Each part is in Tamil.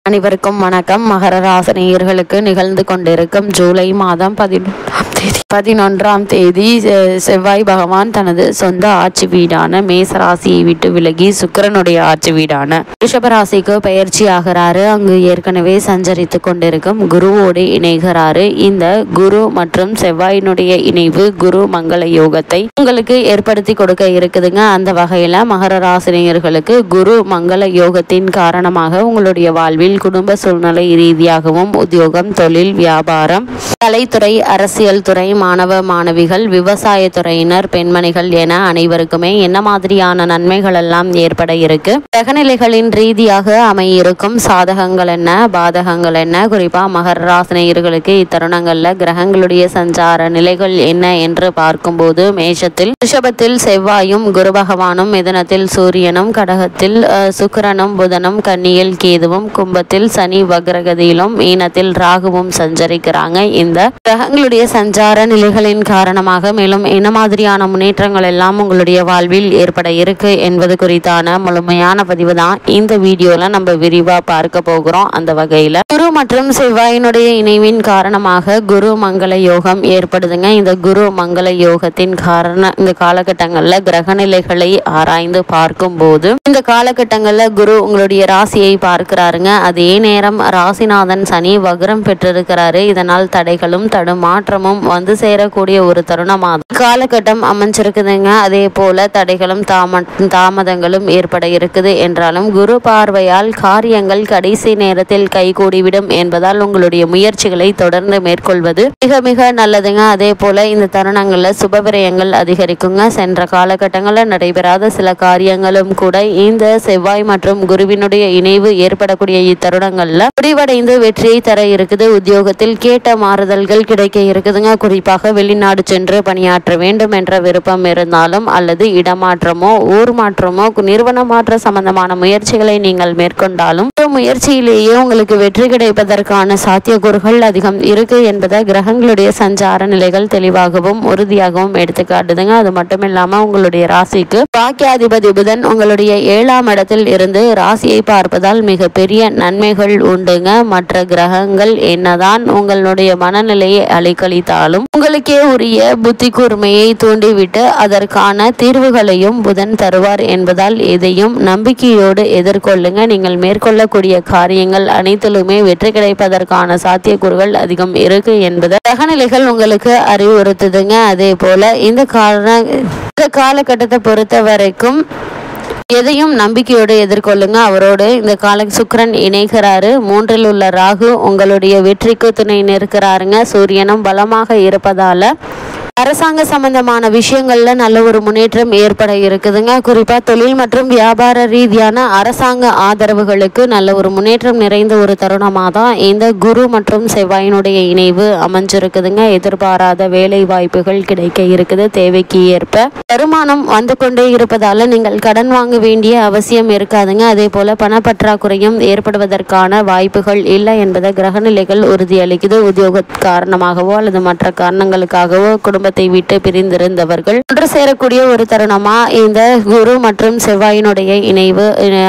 அனைவருக்கும் வணக்கம். மகர ராசி நேயர்களுக்கு நிகழ்ந்து கொண்டிருக்கும் ஜூலை மாதம் 11ஆம் தேதி செவ்வாய் பகவான் தனது சொந்த ஆட்சி வீடான மேச ராசியை விட்டு விலகி சுக்கிரனுடைய ஆட்சி வீடான ரிஷப ராசிக்கு பயிற்சி ஆகிறாரு. அங்கு ஏற்கனவே சஞ்சரித்து கொண்டிருக்கும் குருவோடு இணைகிறாரு. இந்த குரு மற்றும் செவ்வாயினுடைய இணைவு குரு மங்கள யோகத்தை உங்களுக்கு ஏற்படுத்தி கொடுக்க இருக்குதுங்க. அந்த வகையில மகர ராசி நேயர்களுக்கு குரு மங்கள யோகத்தின் காரணமாக உங்களுடைய வாழ்வில் குடும்ப சூழ்நிலை ரீதியாகவும் உத்தியோகம், தொழில், வியாபாரம், கலைத்துறை, அரசியல் துறை, மாணவ மாணவிகள், விவசாய துறையினர், பெண்மணிகள் என அனைவருக்குமே என்ன மாதிரியான நன்மைகள் எல்லாம் ஏற்பட இருக்கு, கிரகநிலைகளின் ரீதியாக அமையிருக்கும் சாதகங்கள் என்ன, பாதகங்கள் என்ன, குறிப்பா மகர ராசினியர்களுக்கு இத்தருணங்கள்ல கிரகங்களுடைய சஞ்சார நிலைகள் என்ன என்று பார்க்கும்போது மேஷத்தில் ரிஷபத்தில் செவ்வாயும் குரு பகவானும், மிதுனத்தில் சூரியனும், கடகத்தில் சுக்கிரனும் புதனும், கன்னியில் கேதுவும், கும்பத்தில் சனி வக்ரகதியிலும், மீனத்தில் ராகுவும் சஞ்சரிக்கிறாங்க. இந்த கிரகங்களுடைய சஞ்சார நிலைகளின் காரணமாக மேலும் என்ன மாதிரியான முன்னேற்றங்கள் எல்லாம் உங்களுடைய வாழ்வில் ஏற்பட இருக்கு என்பது குறித்தான முழுமையான பதிவு தான் இந்த வீடியோல நம்ம விரிவா பார்க்க போகிறோம். அந்த வகையில குரு மற்றும் செவ்வாயினுடைய இணைவின் காரணமாக குரு மங்கள யோகம் ஏற்படுதுங்க. இந்த குரு மங்கள யோகத்தின் இந்த காலகட்டங்கள்ல கிரகநிலைகளை ஆராய்ந்து பார்க்கும் போது இந்த காலகட்டங்கள்ல குரு உங்களுடைய ராசியை பார்க்கிறாருங்க. அதே நேரம் ராசிநாதன் சனி வக்ரம் பெற்றிருக்கிறாரு. இதனால் தடைகளும் தடுமாற்றமும் வந்து சேரக்கூடிய ஒரு தருணமாக காலகட்டம் அமைஞ்சிருக்குதுங்க. அதே போல தடைகளும் தாமதங்களும் ஏற்பட இருக்குது என்றாலும் குரு பார்வையால் காரியங்கள் கடைசி நேரத்தில் கைகூடிவிடும் என்பதால் உங்களுடைய முயற்சிகளை தொடர்ந்து மேற்கொள்வது மிக மிக நல்லதுங்க. அதே போல இந்த தருணங்கள்ல சுபவிரயங்கள் அதிகரிக்குங்க. சென்ற காலகட்டங்களில் நடைபெறாத சில காரியங்களும் கூட இந்த செவ்வாய் மற்றும் குருவினுடைய இணைவு ஏற்படக்கூடிய இத்தருணங்கள்ல முடிவடைந்து வெற்றியை தர இருக்குது. உத்தியோகத்தில் கேட்ட மாறுதல்கள் கிடைக்க இருக்குதுங்க. குறிப்பாக வெளிநாடு சென்று பணியாற்ற வேண்டும் என்ற விருப்பம் இருந்தாலும் அல்லது இடமாற்றமோ ஊர் மாற்றமோ நிறுவன மாற்ற சம்பந்தமான முயற்சிகளை நீங்கள் மேற்கொண்டாலும் முயற்சியிலேயே உங்களுக்கு வெற்றி கிடைப்பதற்கான சாத்தியக்கூறுகள் அதிகம் இருக்கு என்பதை கிரகங்களுடைய சஞ்சார நிலைகள் தெளிவாகவும் உறுதியாகவும் எடுத்துக்காட்டுதுங்க. அது மட்டும் இல்லாம உங்களுடைய ராசிக்கு பாக்கியாதிபதி புதன் உங்களுடைய 7ஆம் இடத்தில் இருந்து ராசியை பார்ப்பதால் மிக பெரிய நன்மைகள் உண்டுங்க. மற்ற கிரகங்கள் என்னதான் உங்களுடைய மனநிலையை அலைக்கழித்தாலும் உங்களுக்கே உரிய புத்தி கூர்மையை தூண்டிவிட்டு அதற்கான தீர்வுகளையும் புதன் தருவார் என்பதால் எதையும் நம்பிக்கையோடு எதிர்கொள்ளுங்க. நீங்கள் மேற்கொள்ளக்கூடிய காரியங்கள் அனைத்திலுமே வெற்றி கிடைப்பதற்கான சாத்தியக்கூறுகள் அதிகம் இருக்கு என்பதை கிரகநிலைகள் உங்களுக்கு அறிவுறுத்துதுங்க. அதே போல இந்த காலகட்டத்தை பொறுத்த வரைக்கும் எதையும் நம்பிக்கையோடு எதிர்கொள்ளுங்க. அவரோடு இந்த சுக்கிரன் இணைகிறாரு. 3இல் உள்ள ராகு உங்களுடைய வெற்றிக்கு துணை நிற்கிறாருங்க. சூரியனும் பலமாக இருப்பதால அரசாங்க சம்பந்தமான விஷயங்கள்ல நல்ல ஒரு முன்னேற்றம் ஏற்பட இருக்குதுங்க. குறிப்பா தொழில் மற்றும் வியாபார ரீதியான அரசாங்க ஆதரவுகளுக்கு நல்ல ஒரு முன்னேற்றம் நிறைந்த ஒரு தருணமாக தான் இந்த குரு மற்றும் செவ்வாயினுடைய இணைவு அமைஞ்சிருக்குதுங்க. எதிர்பாராத வேலை வாய்ப்புகள் கிடைக்க இருக்குது. தேவைக்கு ஏற்ப வருமானம் வந்து கொண்டே இருப்பதால நீங்கள் கடன் வாங்க வேண்டிய அவசியம் இருக்காதுங்க. அதே போல பணப்பற்றாக்குறையும் ஏற்படுவதற்கான வாய்ப்புகள் இல்லை என்பதை கிரகநிலைகள் உறுதியளிக்குது. உத்தியோக காரணமாகவோ அல்லது மற்ற காரணங்களுக்காகவோ குடும்பத்தை விட்டு பிரிந்திருந்தவர்கள் ஒன்று சேரக்கூடிய ஒரு தருணமா இந்த குரு மற்றும் செவ்வாயினுடைய இணைவு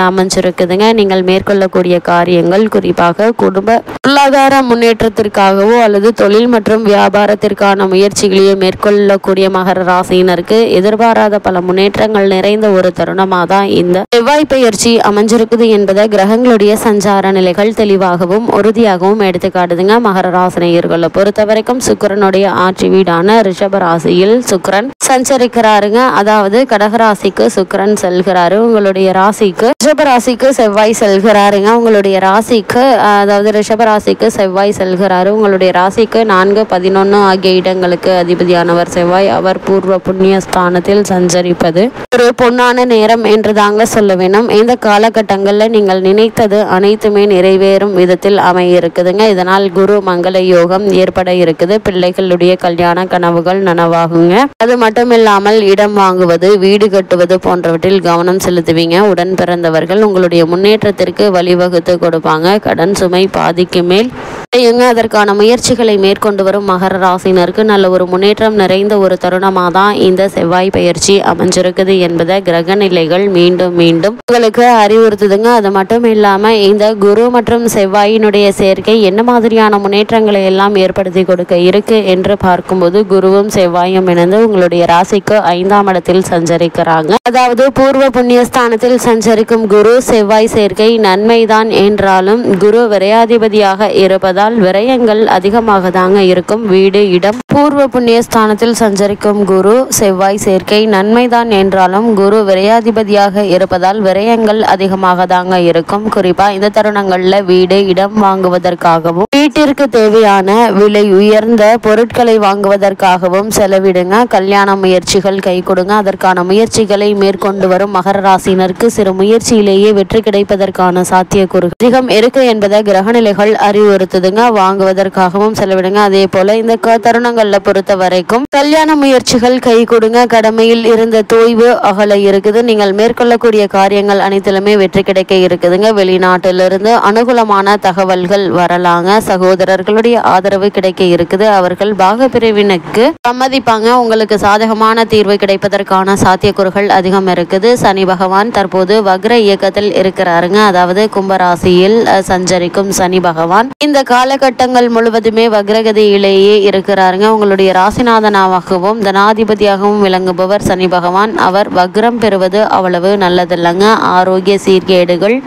அமைஞ்சிருக்குதுங்க. நீங்கள் மேற்கொள்ளக்கூடிய காரியங்கள் குறிப்பாக குடும்ப பொருளாதார முன்னேற்றத்திற்காகவோ அல்லது தொழில் மற்றும் வியாபாரத்திற்கான முயற்சிகளையோ மேற்கொள்ளக்கூடிய மகர ராசியினருக்கு எதிர்பாராத பல முன்னேற்றங்கள் நிறைந்த ஒரு தருணமாக தான் இந்த செவ்வாய் பயிற்சி அமைஞ்சிருக்குது என்பதை கிரகங்களுடைய சஞ்சார நிலைகள் தெளிவாகவும் உறுதியாகவும் எடுத்துக்காட்டுதுங்க. மகர ராசினியர்களை பொறுத்த வரைக்கும் சுக்கிரனுடைய ஆட்சி வீடான ரிஷப ராசியில் சுக்கிரன் சஞ்சரிக்கிறாருங்க. அதாவது கடகராசிக்கு சுக்கிரன் செல்கிறாரு. உங்களுடைய ராசிக்கு ரிஷப ராசிக்கு செவ்வாய் செல்கிறாருங்க. உங்களுடைய ராசிக்கு அதாவது ரிஷப ராசிக்கு செவ்வாய் செல்கிறாரு. உங்களுடைய ராசிக்கு 4, 11 ஆகிய இடங்களுக்கு அதிபதியானவர் செவ்வாய். அவர் பூர்வ புண்ணிய ஸ்தானத்தில் சஞ்சரிப்பது ஒரு பொன்னான நேரம் என்று தாங்க சொல்ல வேணும். இந்த காலகட்டங்கள்ல நீங்கள் நினைத்தது அனைத்துமே நிறைவேறும் விதத்தில் அமைய இருக்குதுங்க. இதனால் குரு மங்கள யோகம் ஏற்பட இருக்குது. பிள்ளைகளுடைய கல்யாண கனவுகள் நனவாகுங்க. அது மட்டும் இல்லாமல் இடம் வாங்குவது, வீடு கட்டுவது போன்றவற்றில் கவனம் செலுத்துவீங்க. உடன் பிறந்தவர்கள் உங்களுடைய முன்னேற்றத்திற்கு வழிவகுத்து கொடுப்பாங்க. கடன் சுமை பாதிக்கு மேல் அதற்கான முயற்சிகளை மேற்கொண்டு வரும் மகர ராசினருக்கு நல்ல ஒரு முன்னேற்றம் நிறைந்த ஒரு தருணமாக தான் இந்த செவ்வாய் பயிற்சி அமைஞ்சிருக்குது என்பதை கிரக நிலைகள் மீண்டும் மீண்டும் உங்களுக்கு அறிவுறுத்துதுங்க. அது மட்டும் இல்லாமல் இந்த குரு மற்றும் செவ்வாயினுடைய சேர்க்கை என்ன மாதிரியான முன்னேற்றங்களை எல்லாம் ஏற்படுத்தி கொடுக்க இருக்கு என்று பார்க்கும்போது குருவும் செவ்வாயும் இணைந்து உங்களுடைய ராசிக்கு 5ஆம் இடத்தில் சஞ்சரிக்கிறாங்க. அதாவது பூர்வ புண்ணியஸ்தானத்தில் சஞ்சரிக்கும் குரு செவ்வாய் சேர்க்கை நன்மைதான் என்றாலும் குரு விரையாதிபதியாக இருப்பதால் விரயங்கள் அதிகமாக தாங்க இருக்கும். வீடு இடம் பூர்வ புண்ணியஸ்தானத்தில் சஞ்சரிக்கும் குரு செவ்வாய் சேர்க்கை நன்மைதான் என்றாலும் குரு விரையாதிபதியாக இருப்பதால் விரயங்கள் அதிகமாக தாங்க இருக்கும். குறிப்பா இந்த தருணங்கள்ல வீடு இடம் வாங்குவதற்காகவும் வீட்டிற்கு தேவையான விலை உயர்ந்த பொருட்களை வாங்குவதற்காகவும் செலவிடுங்க. கல்யாண முயற்சிகள் கை கொடுங்க. அதற்கான முயற்சிகளை மேற்கொண்டு வரும் மகர ராசினருக்கு சிறு முயற்சியிலேயே வெற்றி கிடைப்பதற்கான சாத்தியக்கூறுகள் அதிகம் இருக்கு என்பதை கிரகநிலைகள் அறிவுறுத்துதுங்க. வாங்குவதற்காகவும் செலவிடுங்க. அதே போல இந்த தருணங்கள்ல பொறுத்த வரைக்கும் கல்யாண முயற்சிகள் கை கொடுங்க. கடமையில் இருந்த தோய்வு அகல இருக்குது. நீங்கள் மேற்கொள்ளக்கூடிய காரியங்கள் அனைத்திலுமே வெற்றி கிடைக்க இருக்குதுங்க. வெளிநாட்டிலிருந்து அனுகூலமான தகவல்கள் வரலாங்க. சகோதரர்களுடைய ஆதரவு கிடைக்க இருக்குது. அவர்கள் பாக பிரிவினுக்கு சம்மதிப்பாங்க. உங்களுக்கு சாதகமான தீர்வு கிடைப்பதற்கான சாத்தியக்கூறுகள் அதிகம் இருக்குது. சனி பகவான் தற்போது வக்ர இயக்கத்தில் இருக்கிறாருங்க. அதாவது கும்பராசியில் சஞ்சரிக்கும் சனி பகவான் இந்த காலகட்டங்கள் முழுவதுமே வக்ரகதியிலேயே இருக்கிறாருங்க. உங்களுடைய ராசிநாதனாகவும் தனாதிபதியாகவும் விளங்குபவர் சனி பகவான். அவர் வக்ரம் பெறுவது அவ்வளவு நல்லதில்லைங்க. ஆரோக்கிய சீர்கேடுகள்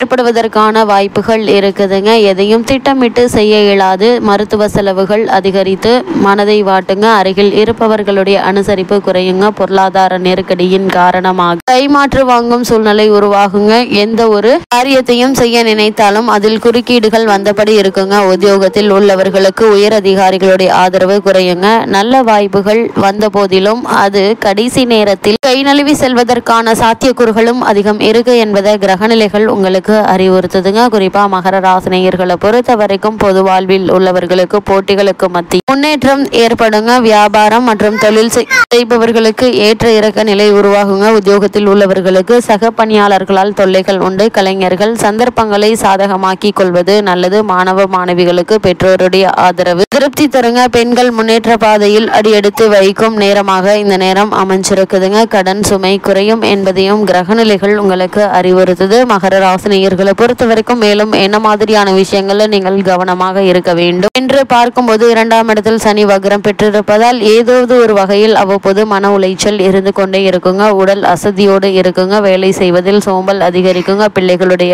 ஏற்படுவதற்கான வாய்ப்புகள் இருக்குதுங்க. எதையும் திட்டமிட்டு செய்ய இயலாது. மருத்துவ செலவுகள் அதிகரித்து மனதை வாட்டுங்க. அருகில் இருப்பவர்களுடைய அனுசரிப்பு குறையுங்க. பொருளாதார நெருக்கடியின் காரணமாக கைமாற்று வாங்கும் சூழ்நிலை உருவாகுங்க. எந்த ஒரு காரியத்தையும் செய்ய நினைத்தாலும் அதில் குறுக்கீடுகள் வந்தபடி இருக்குங்க. உத்தியோகத்தில் உள்ளவர்களுக்கு உயர் அதிகாரிகளுடைய ஆதரவு குறையுங்க. நல்ல வாய்ப்புகள் வந்த போதிலும் அது கடைசி நேரத்தில் கை நழுவி செல்வதற்கான சாத்தியக்கூறுகளும் அதிகம் இருக்கு என்பதை கிரகநிலைகள் உங்களுக்கு அறிவுறுத்துதுங்க. குறிப்பா மகர ராசினியர்களை பொறுத்த வரைக்கும் பொது வாழ்வில் உள்ளவர்களுக்கு போட்டிகளுக்கு மத்திய முன்னேற்றம் ஏற்படுங்க. வியாபாரம் மற்றும் தொழில் செய்பவர்களுக்கு ஏற்ற இறக்க நிலை உருவாகுங்க. உத்தியோகத்தில் உள்ளவர்களுக்கு சக பணியாளர்களால் தொல்லைகள் உண்டு. கலைஞர்கள் சந்தர்ப்பங்களை சாதகமாக்கி கொள்வது நல்லது. மாணவ மாணவிகளுக்கு பெற்றோருடைய ஆதரவு திருப்தி தருங்க. பெண்கள் முன்னேற்ற பாதையில் அடியெடுத்து வைக்கும் நேரமாக இந்த நேரம் அமைஞ்சிருக்குதுங்க. கடன் சுமை குறையும் என்பதையும் கிரகநிலைகள் உங்களுக்கு அறிவுறுத்துது. மகர ராசி நேயர்களை பொறுத்த வரைக்கும் மேலும் என்ன மாதிரியான விஷயங்கள்ல நீங்கள் கவனமாக இருக்க வேண்டும் என்று பார்க்கும்போது 2ஆம் இடத்தில் சனி வக்ரம் பெற்றிருப்பதால் ஏதாவது ஒரு வகையில் அவ்வப்போது மன உளைச்சல் இருந்து கொண்டே இருக்குங்க. உடல் அசதியோடு இருக்குங்க. வேலை செய்வதில் சோம்பல் அதிகரிக்குங்க. பிள்ளைகளுடைய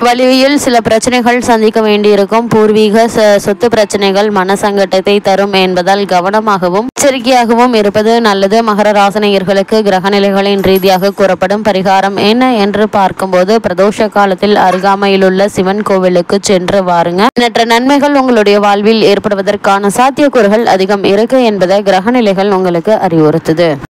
வலிமையில் சில பிரச்சனைகள் சந்திக்க வேண்டியிருக்கும். பூர்வீக சொத்து பிரச்சனைகள் மன சங்கடத்தை தரும் என்பதால் கவனமாகவும் எச்சரிக்கையாகவும் இருப்பது நல்லது. மகர ராசினியர்களுக்கு கிரகநிலைகளின் ரீதியாக கூறப்படும் பரிகாரம் என்ன என்று பார்க்கும்போது பிரதோஷ காலத்தில் அருகாமையில் உள்ள சிவன் கோவிலுக்கு சென்று வாருங்க. எண்ணற்ற நன்மைகள் உங்களுடைய வாழ்வில் ஏற்படுவதற்கான சாத்தியக்கூறுகள் அதிகம் இருக்கு என்பதை கிரகநிலைகள் உங்களுக்கு அறிவுறுத்துது.